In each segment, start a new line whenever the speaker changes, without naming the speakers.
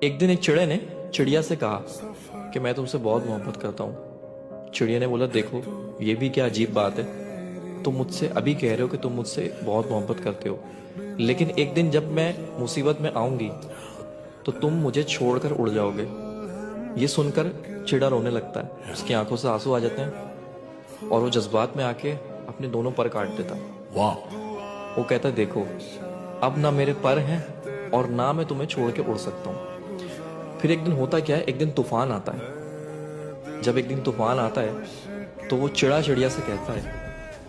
एक दिन एक चिड़े ने चिड़िया से कहा कि मैं तुमसे बहुत मोहब्बत करता हूँ। चिड़िया ने बोला, देखो ये भी क्या अजीब बात है, तुम मुझसे अभी कह रहे हो कि तुम मुझसे बहुत मोहब्बत करते हो, लेकिन एक दिन जब मैं मुसीबत में आऊंगी तो तुम मुझे छोड़कर उड़ जाओगे। ये सुनकर चिड़ा रोने लगता है, उसकी आंखों से आंसू आ जाते हैं और वो जज्बात में आके अपने दोनों पर काट देता। वाह! वो कहता है, देखो अब ना मेरे पर हैं और ना मैं तुम्हें छोड़ के उड़ सकता हूँ। फिर एक दिन होता क्या है, एक दिन तूफान आता है। जब एक दिन तूफान आता है तो वो चिड़ा चिड़िया से कहता है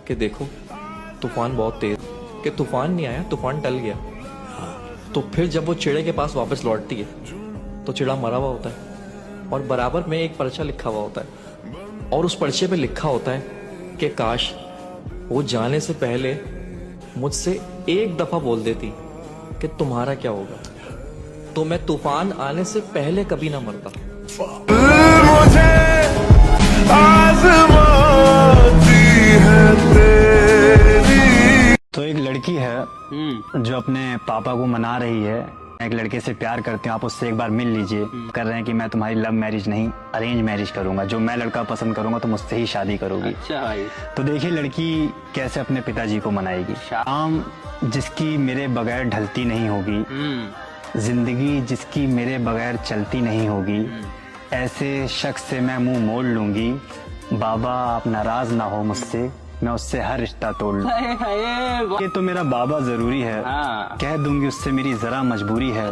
कि देखो तूफान बहुत तेज, कि तूफान नहीं आया, तूफान टल गया। तो फिर जब वो चिड़े के पास वापस लौटती है तो चिड़ा मरा हुआ होता है और बराबर में एक पर्चा लिखा हुआ होता है और उस पर्चे पे लिखा होता है कि काश वो जाने से पहले मुझसे एक दफा बोल देती कि तुम्हारा क्या होगा, तो मैं तूफान आने से पहले कभी ना मरता।
मुझे आज़माती है तेरी।
तो एक लड़की है जो अपने पापा को मना रही है, एक लड़के से प्यार करते हैं, आप उससे एक बार मिल लीजिए। कर रहे हैं कि मैं तुम्हारी लव मैरिज नहीं अरेंज मैरिज करूंगा, जो मैं लड़का पसंद करूंगा तो मुझसे ही शादी करोगी।
अच्छा भाई।
तो देखिए लड़की कैसे अपने पिताजी को मनाएगी। शाम जिसकी मेरे बगैर ढलती नहीं होगी, जिंदगी जिसकी मेरे बगैर चलती नहीं होगी, ऐसे शख्स से मैं मुंह मोड़ लूंगी। बाबा आप नाराज ना हो मुझसे, मैं उससे हर रिश्ता तोड़ लूं। ये तो मेरा बाबा जरूरी है,
हाँ।
कह दूंगी उससे मेरी जरा मजबूरी है।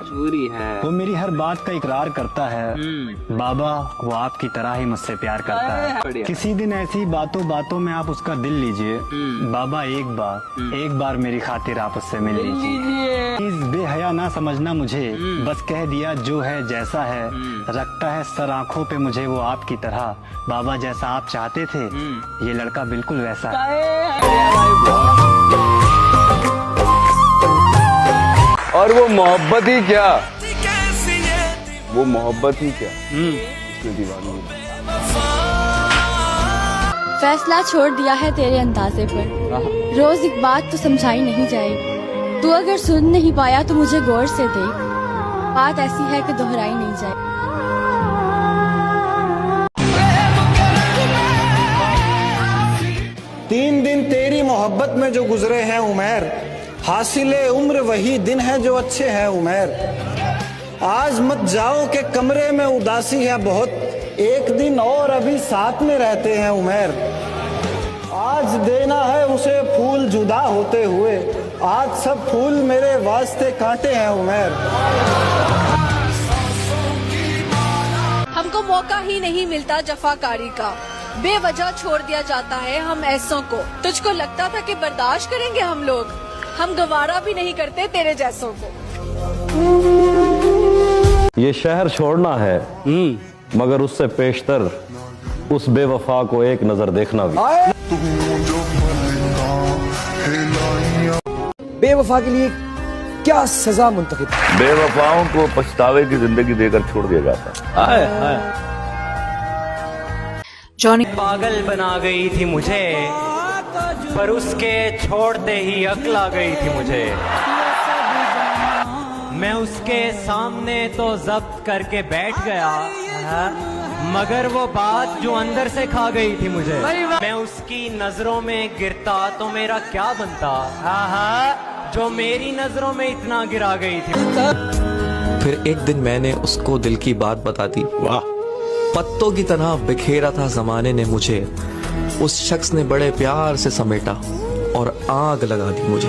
वो मेरी हर बात का इकरार करता है। बाबा वो आपकी तरह ही मुझसे प्यार करता है। किसी दिन ऐसी बातों बातों में आप उसका दिल लीजिए। बाबा एक बार मेरी खातिर आप उससे मिल लीजिए। प्लीज बेहया ना समझना मुझे, बस कह दिया जो है जैसा है। रखता है सर आंखों पे मुझे वो आपकी तरह। बाबा जैसा आप चाहते थे ये लड़का बिल्कुल वैसा।
और वो मोहब्बत ही क्या, वो मोहब्बत ही क्या इसमें दीवानी।
फैसला छोड़ दिया है तेरे अंदाजे पर, रोज एक बात तो समझाई नहीं जाएगी। तू अगर सुन नहीं पाया तो मुझे गौर से देख, बात ऐसी है कि दोहराई नहीं जाए।
तीन दिन तेरी मोहब्बत में जो गुजरे हैं उमैर, हासिले उम्र वही दिन है जो अच्छे हैं उमैर। आज मत जाओ के कमरे में उदासी है बहुत, एक दिन और अभी साथ में रहते हैं उमैर। आज देना है उसे फूल जुदा होते हुए, आज सब फूल मेरे वास्ते कांटे हैं उमैर।
हमको मौका ही नहीं मिलता जफाकारी का, बेवजह छोड़ दिया जाता है हम ऐसों को। तुझको लगता था कि बर्दाश्त करेंगे हम लोग, हम गवारा भी नहीं करते तेरे जैसों को।
ये शहर छोड़ना है मगर उससे पेशतर उस बेवफा को एक नजर देखना भी।
बेवफा के लिए क्या सजा मुंतखब?
बेवफाओं को पछतावे की जिंदगी देकर छोड़ दिया जाता है।
जॉनी
पागल बना गई थी मुझे, पर उसके छोड़ते ही अक्ल आ गई थी मुझे। मैं उसके सामने तो जब्त करके बैठ गया, मगर वो बात जो अंदर से खा गई थी मुझे। मैं उसकी नजरों में गिरता तो मेरा क्या बनता, जो मेरी नजरों में इतना गिरा गई थी।
फिर एक दिन मैंने उसको दिल की बात बता दी। वाह! पत्तों की तरह बिखेरा था जमाने ने मुझे, उस शख्स ने बड़े प्यार से समेटा और आग लगा दी मुझे।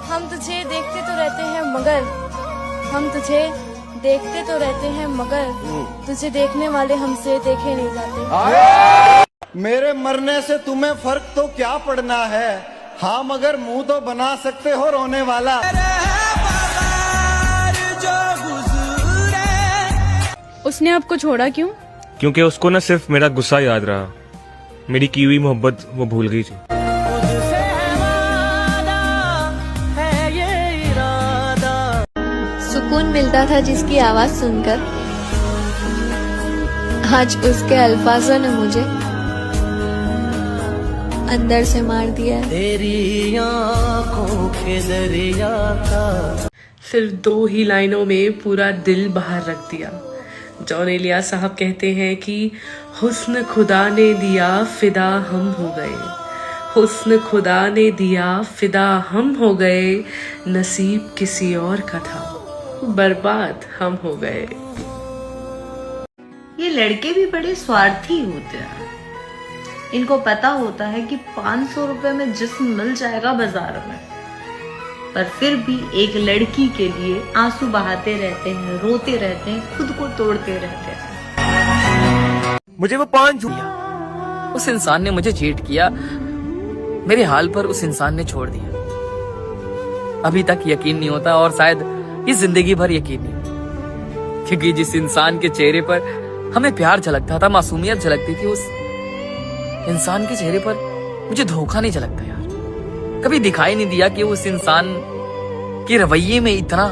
हम तुझे देखते तो रहते हैं मगर, हम तुझे देखते तो रहते हैं मगर, तुझे देखने वाले हमसे देखे नहीं जाते।
मेरे मरने से तुम्हें फर्क तो क्या पड़ना है, हाँ मगर मुंह तो बना सकते हो रोने वाला।
उसने आपको छोड़ा क्यों?
क्योंकि उसको न सिर्फ मेरा गुस्सा याद रहा, मेरी की हुई मोहब्बत वो भूल गई थी।
सुकून मिलता था जिसकी आवाज सुनकर, आज उसके अल्फाजों ने मुझे अंदर से मार दिया है।
तेरी आंखों के दरिया का
सिर्फ 2 ही लाइनों में पूरा दिल बाहर रख दिया। जॉन इलियास साहब कहते हैं कि हुस्न खुदा ने दिया फिदा हम हो गए, हुस्न खुदा ने दिया फिदा हम हो गए, नसीब किसी और का था बर्बाद हम हो गए।
ये लड़के भी बड़े स्वार्थी होते हैं। इनको पता होता है कि 500 रुपए में जिस्म मिल जाएगा बाजार में, पर फिर भी एक लड़की के लिए आंसू बहाते रहते हैं, रोते रहते हैं, खुद को तोड़ते रहते हैं।
मुझे वो 5 दिया, उस इंसान ने मुझे चीट किया, मेरे हाल पर उस इंसान ने छोड़ दिया। अभी तक यकीन नहीं होता और शायद इस जिंदगी भर यकीन नहीं होता, क्योंकि जिस इंसान के चेहरे पर हमें प्यार झलकता था, मासूमियत झलकती थी, उस इंसान के चेहरे पर मुझे धोखा नहीं झलकता यार। कभी दिखाई नहीं दिया कि उस इंसान के रवैये में इतना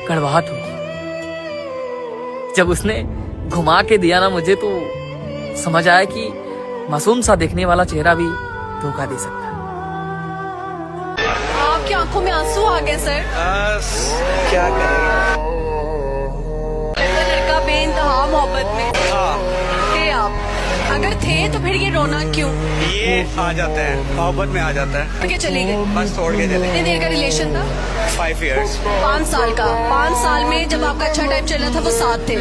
कड़वाहट होगी। जब उसने घुमा के दिया ना मुझे, तो समझ आया कि मासूम सा दिखने वाला चेहरा भी धोखा दे सकता है।
आपकी आंखों में आंसू आ गए सर।
क्या करेंगे?
लड़का बेइंतहा मोहब्बत में थे आप, अगर थे तो फिर ये रोना क्यों?
ये आ जाता है, मोहब्बत में आ जाता है।
छोड़ के चली गई,
बस छोड़ के चले।
कितनी देर का रिलेशन था?
5 years।
5 साल का। 5 साल में जब आपका अच्छा टाइम चल रहा था वो साथ थे,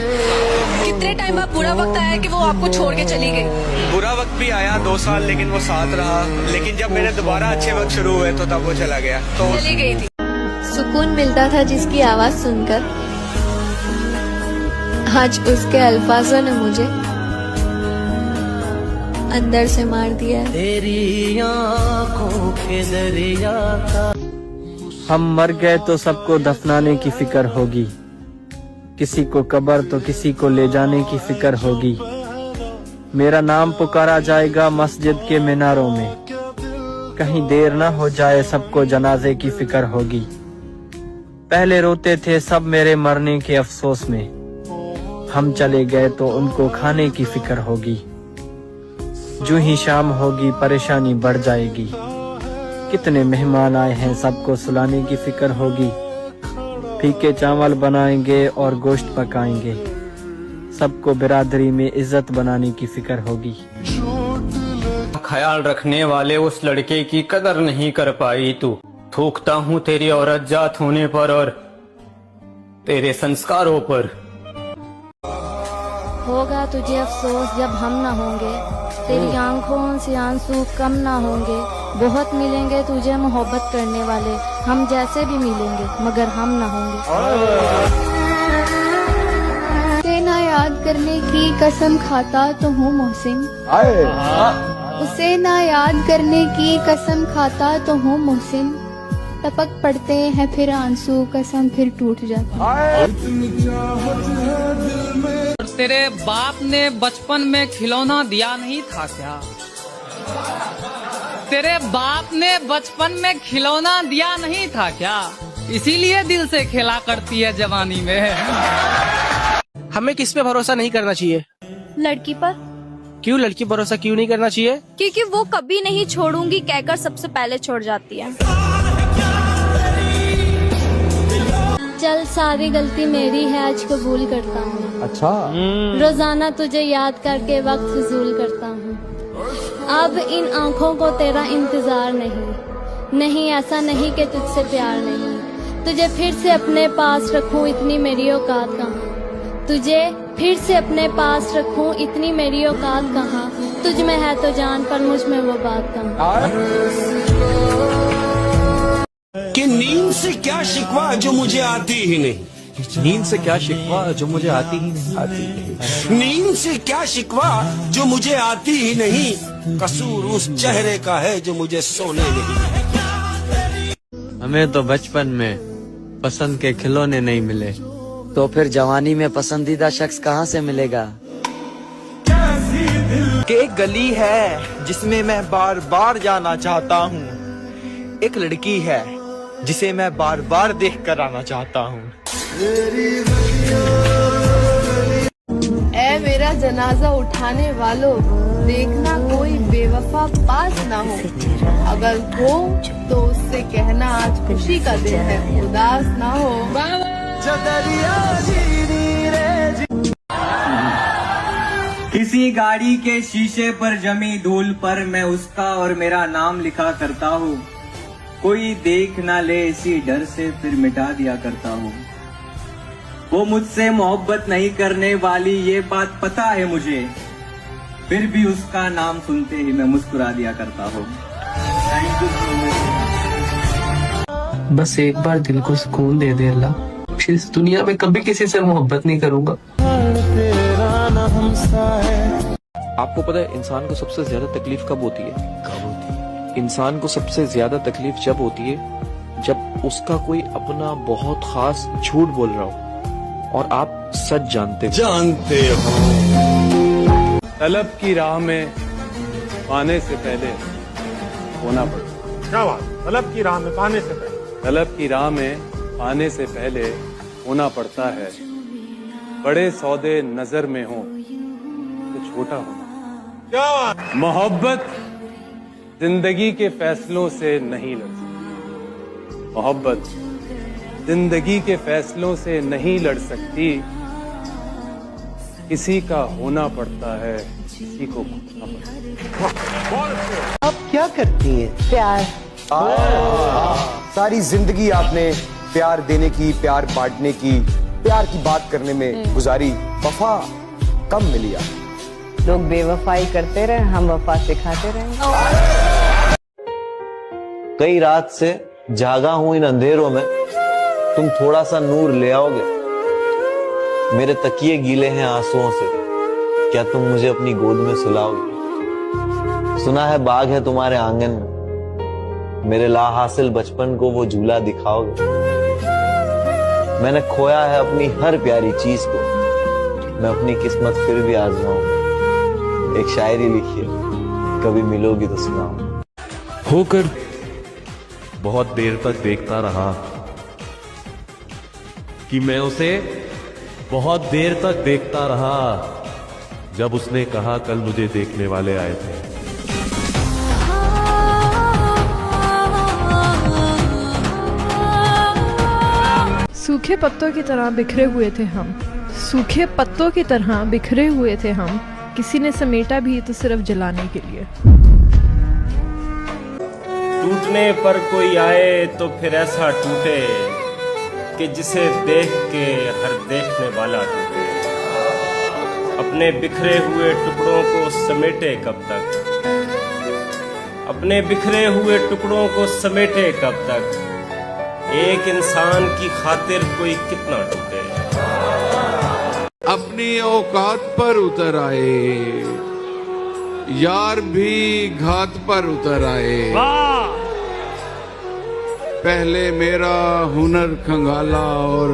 कितने टाइम बाद बुरा वक्त आया कि वो आपको छोड़ के चली गई?
बुरा वक्त भी आया 2 साल, लेकिन वो साथ रहा। लेकिन जब मेरे दोबारा अच्छे वक्त शुरू हुए तो तब वो चला गया। तो
चली गई थी।
सुकून मिलता था जिसकी आवाज सुनकर, आज उसके अल्फाजों ने मुझे अंदर से मार दिया है।
तेरी आंखों के दरिया का
हम मर गए तो सबको दफनाने की फिक्र होगी, किसी को कब्र तो किसी को ले जाने की फिक्र होगी। मेरा नाम पुकारा जाएगा मस्जिद के मीनारों में, कहीं देर ना हो जाए सबको जनाजे की फिक्र होगी। पहले रोते थे सब मेरे मरने के अफसोस में, हम चले गए तो उनको खाने की फिक्र होगी। जो ही शाम होगी परेशानी बढ़ जाएगी, कितने मेहमान आए हैं सबको सुलाने की फिक्र होगी। फीके चावल बनाएंगे और गोश्त पकाएंगे, सबको बिरादरी में इज्जत बनाने की फिक्र होगी।
ख्याल रखने वाले उस लड़के की कदर नहीं कर पाई तू। थूकता हूँ तेरी औरत जात होने पर और तेरे संस्कारों पर।
होगा तुझे अफसोस जब हम न होंगे, तेरी आंखों से आंसू कम ना होंगे। बहुत मिलेंगे तुझे मोहब्बत करने वाले, हम जैसे भी मिलेंगे मगर हम ना होंगे। उसे ना याद करने की कसम खाता तो हूँ मोहसिन, उसे ना याद करने की कसम खाता तो हूँ मोहसिन। टपक पड़ते हैं फिर आंसू, कसम फिर टूट जाती।
तेरे बाप ने बचपन में खिलौना दिया नहीं था क्या? तेरे बाप ने बचपन में खिलौना दिया नहीं था क्या? इसीलिए दिल से खेला करती है जवानी में।
हमें किस पे भरोसा नहीं करना चाहिए?
लड़की पर।
क्यों लड़की भरोसा क्यों नहीं करना चाहिए?
क्योंकि वो कभी नहीं छोड़ूंगी कहकर सबसे पहले छोड़ जाती है। चल सारी गलती मेरी है, आज कबूल करता हूँ।
अच्छा।
रोजाना तुझे याद करके वक्त फिजूल करता हूँ। अब इन आँखों को तेरा इंतजार नहीं, नहीं ऐसा नहीं कि तुझसे प्यार नहीं। तुझे फिर से अपने पास रखूं इतनी मेरी औकात कहाँ, तुझे फिर से अपने पास रखूं इतनी मेरी औकात कहाँ। तुझ में है तो जान पर मुझ में वो बात कहाँ।
कि नींद से क्या शिकवा जो मुझे आती ही नहीं।
नींद से क्या शिकवा जो मुझे आती ही नहीं।
नींद से क्या शिकवा जो मुझे आती ही नहीं। कसूर उस चेहरे का है जो मुझे सोने नहीं।
हमें तो बचपन में पसंद के खिलौने नहीं मिले,
तो फिर जवानी में पसंदीदा शख्स कहाँ से मिलेगा?
कि एक गली है जिसमें मैं बार बार जाना चाहता हूँ, एक लड़की है जिसे मैं बार बार देख कर आना चाहता हूँ।
ऐ मेरा जनाजा उठाने वालों, देखना कोई बेवफा पास ना हो, अगर हो तो उससे कहना आज खुशी का दिन है, उदास ना हो।
किसी गाड़ी के शीशे पर जमी धूल पर मैं उसका और मेरा नाम लिखा करता हूँ, कोई देख ना ले इसी डर से फिर मिटा दिया करता हूँ। वो मुझसे मोहब्बत नहीं करने वाली ये बात पता है मुझे, फिर भी उसका नाम सुनते ही मैं मुस्कुरा दिया करता हूँ।
बस एक बार दिल को सुकून दे दे अल्लाह, फिर इस दुनिया में कभी किसी से मोहब्बत नहीं करूंगा।
आपको पता है इंसान को सबसे ज्यादा तकलीफ कब होती है? इंसान को सबसे ज्यादा तकलीफ जब होती है जब उसका कोई अपना बहुत खास झूठ बोल रहा हो और आप सच जानते हो।
तलब की राह में पाने से पहले होना पड़ता।
क्या बात? तलब की राह में पाने से पहले?
तलब की राह में पाने से पहले होना पड़ता है। बड़े सौदे नजर में हो तो छोटा होना।
क्या बात?
मोहब्बत जिंदगी के फैसलों से नहीं लड़ सकती। मोहब्बत जिंदगी के फैसलों से नहीं लड़ सकती। किसी का होना पड़ता है, किसी को खोना पड़ता है।
आप क्या करती हैं?
प्यार।
सारी जिंदगी आपने प्यार देने की, प्यार बांटने की, प्यार की बात करने में गुजारी, वफा कम मिली आप।
लोग बेवफाई करते रहे, हम वफा सिखाते रहे।
कई रात से जागा हूं इन अंधेरों में, तुम थोड़ा सा नूर ले आओगे। मेरे तकिए गीले हैं आंसुओं से, क्या तुम मुझे अपनी गोद में सुलाओगे? सुना है बाग है तुम्हारे आंगन में, मेरे ला हासिल बचपन को वो झूला दिखाओगे। मैंने खोया है अपनी हर प्यारी चीज को, मैं अपनी किस्मत फिर भी आजमाऊंगा। एक शायरी लिखिए, कभी मिलोगी तो सुनाओ। होकर
बहुत देर तक देखता रहा कि मैं उसे बहुत देर तक देखता रहा, जब उसने कहा कल मुझे देखने वाले आए थे।
सूखे पत्तों की तरह बिखरे हुए थे हम, सूखे पत्तों की तरह बिखरे हुए थे हम, किसी ने समेटा भी तो सिर्फ जलाने के लिए।
टूटने पर कोई आए तो फिर ऐसा टूटे कि जिसे देख के हर देखने वाला टूटे। अपने बिखरे हुए टुकड़ों को समेटे कब तक, अपने बिखरे हुए टुकड़ों को समेटे कब तक, एक इंसान की खातिर कोई कितना टूटे।
अपनी औकात पर उतर आए, यार भी घात पर उतर आए। पहले मेरा हुनर खंगाला और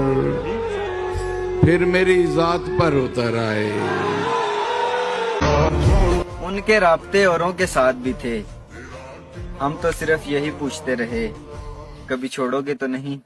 फिर मेरी जात पर उतर आए।
उनके राब्ते औरों के साथ भी थे, हम तो सिर्फ यही पूछते रहे, कभी छोड़ोगे तो नहीं?